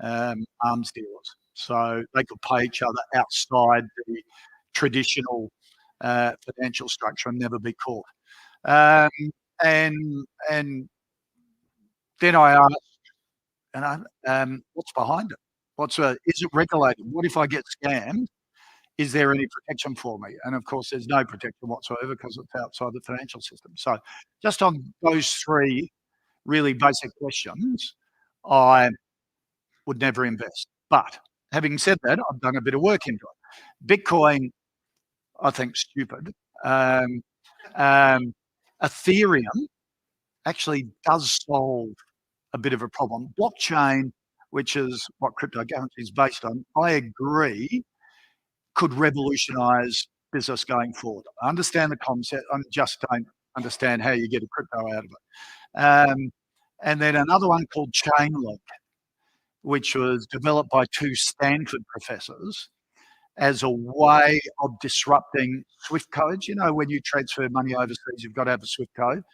and arms dealers. So they could pay each other outside the traditional financial structure and never be caught. And then I asked, what's behind it? Is it regulated? What if I get scammed? Is there any protection for me? And of course, there's no protection whatsoever because it's outside the financial system. So just on those 3 really basic questions, I would never invest. But having said that, I've done a bit of work into it. Bitcoin, I think, stupid. Ethereum actually does solve a bit of a problem. Blockchain, which is what cryptocurrency is based on, I agree, could revolutionize business going forward. I understand the concept. I just don't understand how you get a crypto out of it. And then another one called Chainlink, which was developed by 2 Stanford professors as a way of disrupting SWIFT codes. You know, when you transfer money overseas, you've got to have a SWIFT code.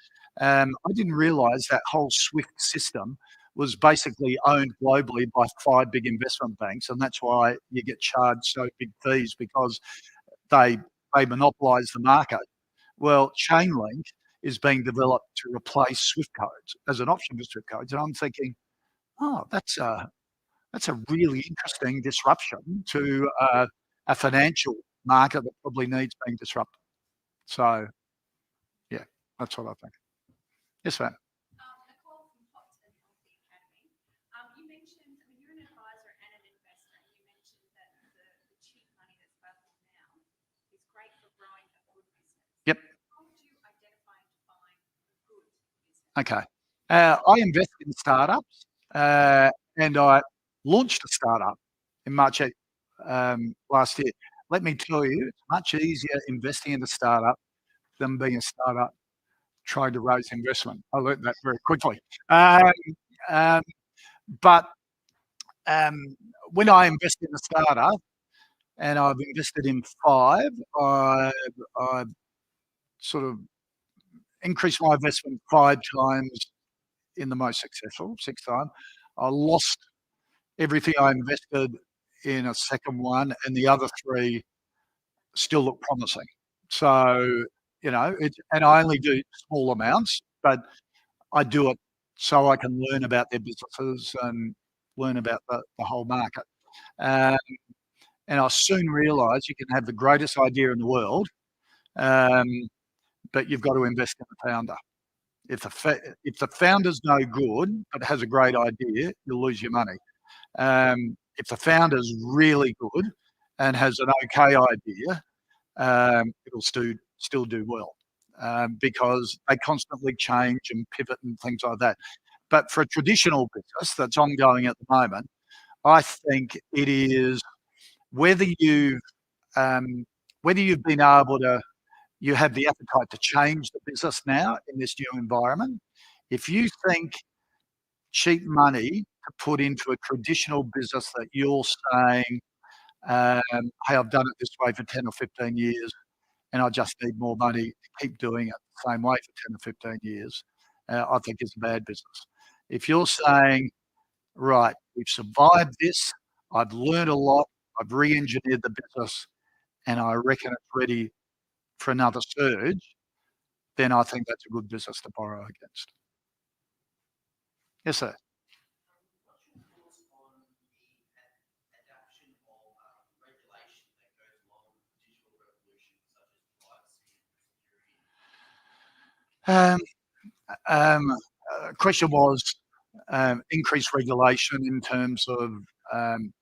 I didn't realize that whole SWIFT system was basically owned globally by 5 big investment banks, and that's why you get charged so big fees because they monopolize the market. Well, Chainlink is being developed to replace SWIFT codes as an option for SWIFT codes, and I'm thinking, oh, that's a really interesting disruption to a financial market that probably needs being disrupted. So, yeah, that's what I think. Yes, ma'am. You mentioned, I mean, you're an advisor and an investor, and you mentioned that the cheap money that's available now is great for growing a good business. Yep. How would you identify and define a good business? Okay. I invest in startups, and I launched a startup in March last year. Let me tell you, it's much easier investing in a startup than being a startup trying to raise investment. I learned that very quickly. But when I invest in a startup, and I've invested in 5, I've sort of increased my investment 5 times in the most successful, 6th time. I lost everything I invested in a second one, and the other 3 still look promising. So, you know, and I only do small amounts, but I do it so I can learn about their businesses and learn about the whole market. And I soon realised you can have the greatest idea in the world, but you've got to invest in the founder. If the founder's no good but has a great idea, you'll lose your money. If the founder's really good and has an okay idea, it'll still do well because they constantly change and pivot and things like that. But for a traditional business that's ongoing at the moment, I think it is whether you've been able to, you have the appetite to change the business now in this new environment. If you think cheap money to put into a traditional business that you're saying, hey, I've done it this way for 10 or 15 years, and I just need more money to keep doing it the same way for 10 or 15 years, I think it's a bad business. If you're saying, right, we've survived this, I've learned a lot, I've re-engineered the business, and I reckon it's ready for another surge, then I think that's a good business to borrow against. Yes, sir. What's your thoughts on the adoption of regulation that goes along with digital revolution, such as privacy and security? Question was increased regulation in terms of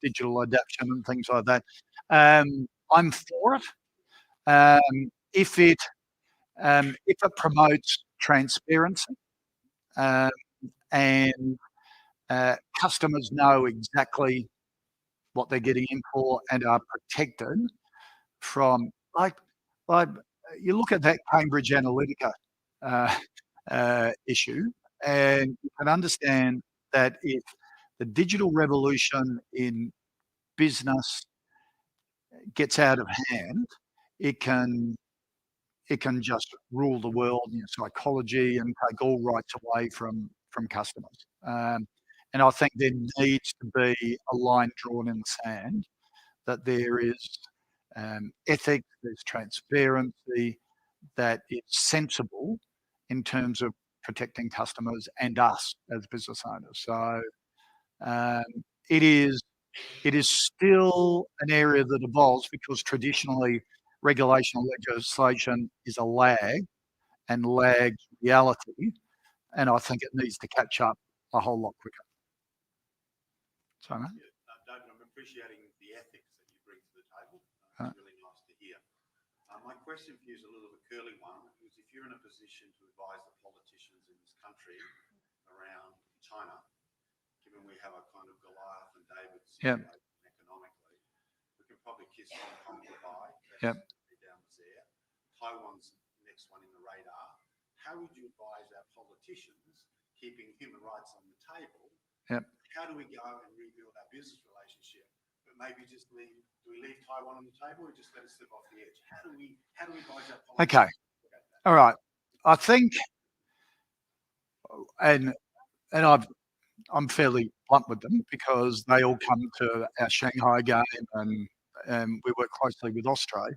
digital adoption and things like that. I'm for it. If it promotes transparency and customers know exactly what they're getting in for and are protected from, like you look at that Cambridge Analytica issue, and you can understand that if the digital revolution in business gets out of hand, it can just rule the world in psychology and take all rights away from customers. And I think there needs to be a line drawn in the sand that there is ethics, there's transparency, that it's sensible in terms of protecting customers and us as business owners. So it is still an area that evolves because traditionally regulation or legislation is a lag and lags reality, and I think it needs to catch up a whole lot quicker. Sorry, mate? David, I'm appreciating the ethics that you bring to the table. It's really nice to hear. My question for you is a little bit curly one, because if you're in a position to advise the politicians in this country around China, given we have a kind of Goliath and David situation economically, we could probably kiss Hong Kong goodbye. That's down there. Taiwan's the next one in the radar. How would you advise our politicians keeping human rights on the table? How do we go and rebuild our business relationship? But maybe just do we leave Taiwan on the table, or just let it slip off the edge? How do we advise our politicians? Okay. All right. I think, and I'm fairly blunt with them because they all come to our Shanghai game and we work closely with Australia.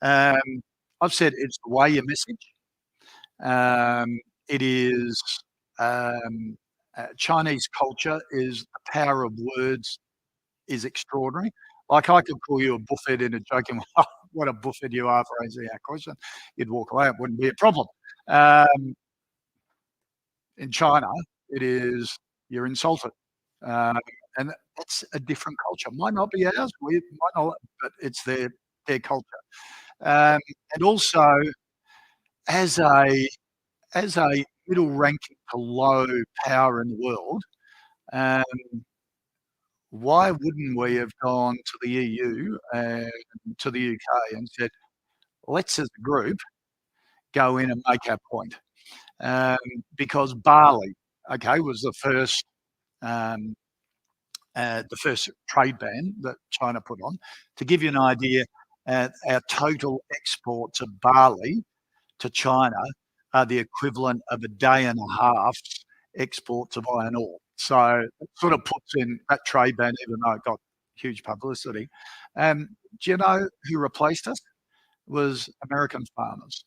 I've said it's the way you message. It is Chinese culture is the power of words is extraordinary. Like I could call you a buffet in a joking way. What a buffet you are for answering our question. You'd walk away, it wouldn't be a problem. In China, it is you're insulted. And that's a different culture. Might not be ours, we might not, but it's their culture. And also, as a middle ranking to low power in the world, why wouldn't we have gone to the EU and to the UK and said, let's as a group go in and make our point? Because Bali, was the first trade ban that China put on. To give you an idea, our total exports of barley to China are the equivalent of a day and a half's exports of iron ore. So it sort of puts in that trade ban, even though it got huge publicity. Do you know who replaced us? Was American farmers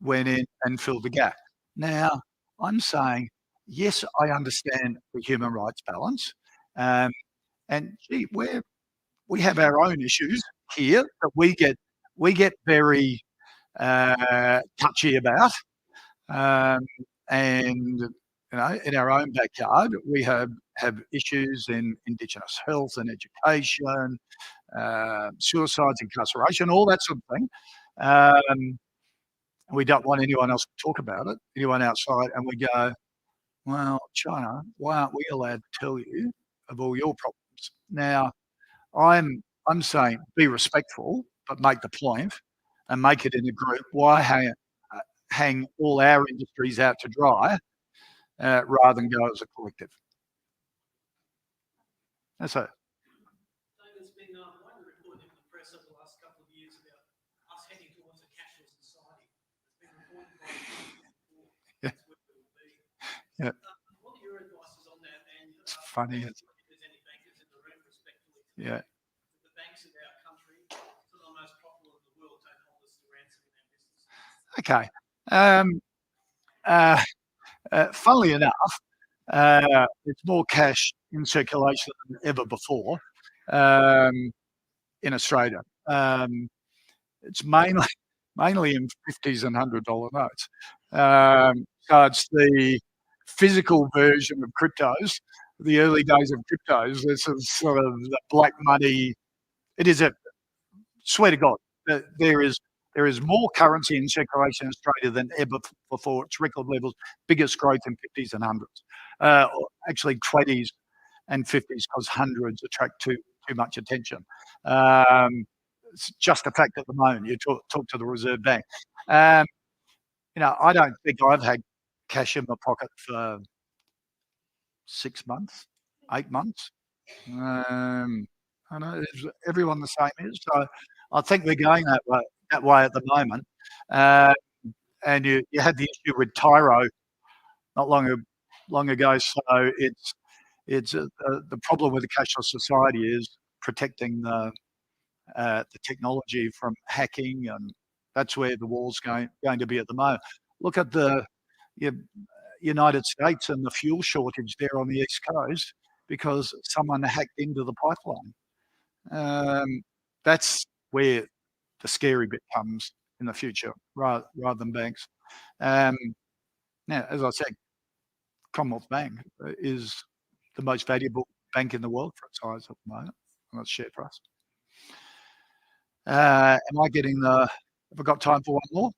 went in and filled the gap. Now, I'm saying, yes, I understand the human rights balance. And gee, we have our own issues here that we get very touchy about. And in our own backyard, we have issues in Indigenous health and education, suicides, incarceration, all that sort of thing. We don't want anyone else to talk about it, anyone outside, and we go, well, China, why aren't we allowed to tell you of all your problems? Now, I'm saying be respectful, but make the point and make it in a group. Why hang all our industries out to dry rather than go as a collective. That's it. There's been one report in the press over the last couple of years about us heading towards a cashless society. It's been reported by Yeah. that's where we will be. Yeah. What are your advices on that? And It's funny. if there's any bankers in the room, respectfully, Yeah. the banks of our country, some of the most profitable in the world, don't hold us to ransom in our business. Okay. Funnily enough, there's more cash in circulation than ever before in Australia. It's mainly in 50s and $100 notes. So it's the physical version of cryptos, the early days of cryptos. This is sort of the black money. It is a, swear to God, there is more currency in circulation in Australia than ever before. It's record levels, biggest growth in 50s and 100s. Actually 20s and 50s, because hundreds attract too much attention. It's just a fact at the moment. You talk to the Reserve Bank. I don't think I've had cash in my pocket for 6 months, 8 months. I know everyone the same is. So I think we're going that way at the moment. And you had the issue with Tyro not long ago. So it's the problem with the cashless society is protecting the technology from hacking, and that's where the war's going to be at the moment. Look at the United States and the fuel shortage there on the East Coast because someone hacked into the pipeline. That's where the scary bit comes in the future, rather than banks. Now, as I said, Commonwealth Bank is the most valuable bank in the world for its size at the moment, and its share price. Am I getting have I got time for one more?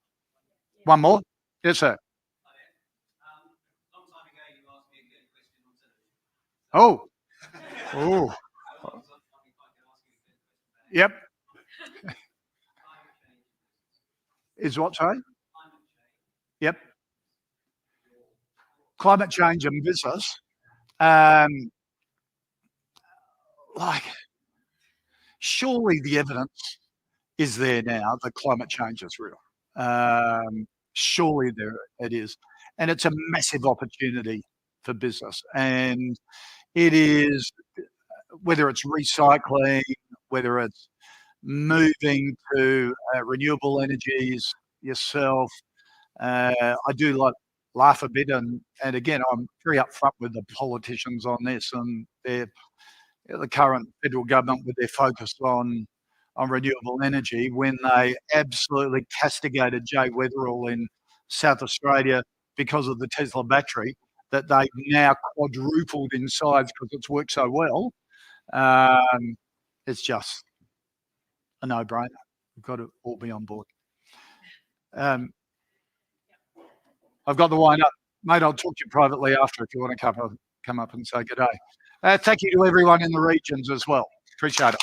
One more? Yes, sir. Long time ago, you asked me a good question on television. Oh. Yep. Is what, sorry? Yep. Climate change and business. Surely the evidence is there now that climate change is real. Surely it is. And it's a massive opportunity for business. And it is, whether it's recycling, whether it's moving to renewable energies yourself. I do laugh a bit, and again, I'm very upfront with the politicians on this, and the current federal government with their focus on renewable energy, when they absolutely castigated Jay Weatherill in South Australia because of the Tesla battery, that they've now quadrupled in size because it's worked so well. It's just a no-brainer. We've got to all be on board. I've got the wind up. Mate, I'll talk to you privately after if you want to come up and say good day. Thank you to everyone in the regions as well. Appreciate it.